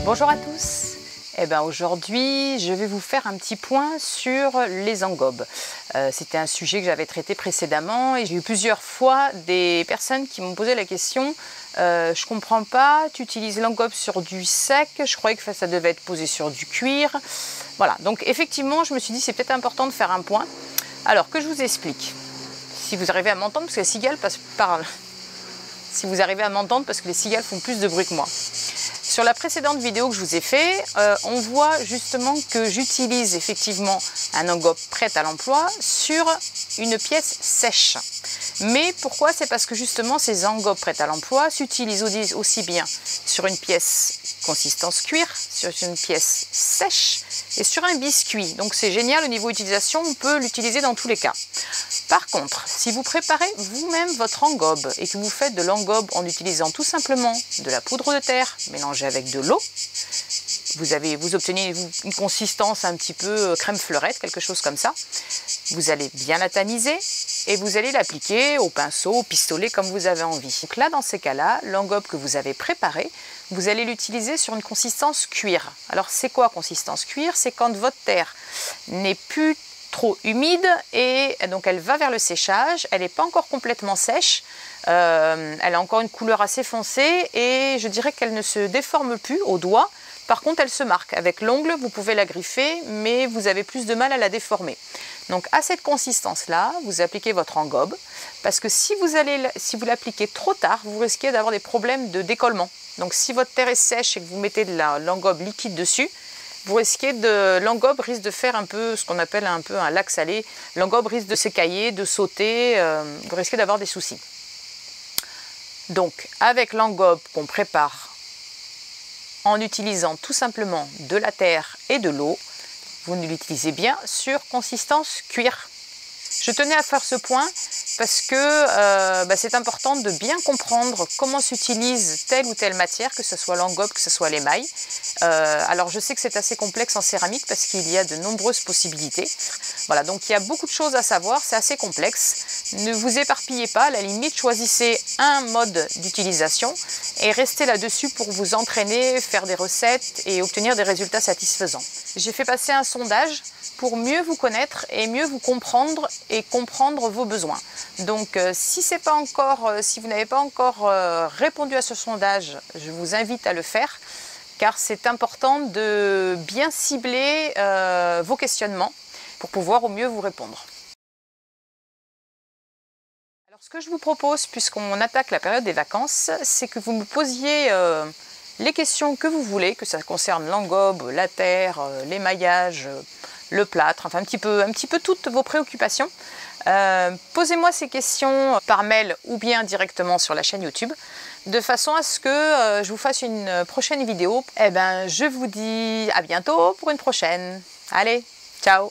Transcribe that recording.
Bonjour à tous. Aujourd'hui, je vais vous faire un petit point sur les engobes. C'était un sujet que j'avais traité précédemment et j'ai eu plusieurs fois des personnes qui m'ont posé la question je comprends pas, tu utilises l'engobe sur du sec, je croyais que ça devait être posé sur du cuir. Voilà, donc effectivement, je me suis dit c'est peut-être important de faire un point. Alors que je vous explique, si vous arrivez à m'entendre, parce que les cigales parlent. Si vous arrivez à m'entendre, parce que les cigales font plus de bruit que moi. Sur la précédente vidéo que je vous ai fait, on voit justement que j'utilise effectivement un engobe prêt à l'emploi sur une pièce sèche. Mais pourquoi? C'est parce que justement ces engobes prêts à l'emploi s'utilisent aussi bien sur une pièce consistance cuir, sur une pièce sèche et sur un biscuit. Donc c'est génial au niveau utilisation, on peut l'utiliser dans tous les cas. Par contre, si vous préparez vous-même votre engobe et que vous faites de l'engobe en utilisant tout simplement de la poudre de terre mélangée avec de l'eau, vous obtenez une consistance un petit peu crème fleurette, quelque chose comme ça. Vous allez bien la tamiser et vous allez l'appliquer au pinceau, au pistolet, comme vous avez envie. Donc là, dans ces cas-là, l'engobe que vous avez préparé, vous allez l'utiliser sur une consistance cuir. Alors c'est quoi consistance cuir? C'est quand votre terre n'est plus trop humide et donc elle va vers le séchage, elle n'est pas encore complètement sèche, elle a encore une couleur assez foncée et je dirais qu'elle ne se déforme plus au doigt. Par contre, elle se marque. Avec l'ongle, vous pouvez la griffer, mais vous avez plus de mal à la déformer. Donc à cette consistance-là, vous appliquez votre engobe, parce que si vous l'appliquez trop tard, vous risquez d'avoir des problèmes de décollement. Donc si votre terre est sèche et que vous mettez de l'engobe liquide dessus, l'engobe risque de faire un peu ce qu'on appelle un peu un lac salé. L'engobe risque de s'écailler, de sauter, vous risquez d'avoir des soucis. Donc avec l'engobe qu'on prépare en utilisant tout simplement de la terre et de l'eau, vous l'utilisez bien sur consistance cuir. Je tenais à faire ce point parce que c'est important de bien comprendre comment s'utilise telle ou telle matière, que ce soit l'engobe, que ce soit l'émail. Alors je sais que c'est assez complexe en céramique parce qu'il y a de nombreuses possibilités. Voilà, donc il y a beaucoup de choses à savoir, c'est assez complexe. Ne vous éparpillez pas, à la limite, choisissez un mode d'utilisation et restez là-dessus pour vous entraîner, faire des recettes et obtenir des résultats satisfaisants. J'ai fait passer un sondage pour mieux vous connaître et mieux vous comprendre et comprendre vos besoins. Donc si vous n'avez pas encore répondu à ce sondage, je vous invite à le faire car c'est important de bien cibler vos questionnements pour pouvoir au mieux vous répondre. Alors ce que je vous propose, puisqu'on attaque la période des vacances, c'est que vous me posiez les questions que vous voulez, que ça concerne l'engobe, la terre, l'émaillage, le plâtre, enfin un petit peu toutes vos préoccupations. Posez-moi ces questions par mail ou bien directement sur la chaîne YouTube, de façon à ce que je vous fasse une prochaine vidéo. Je vous dis à bientôt pour une prochaine. Allez, ciao!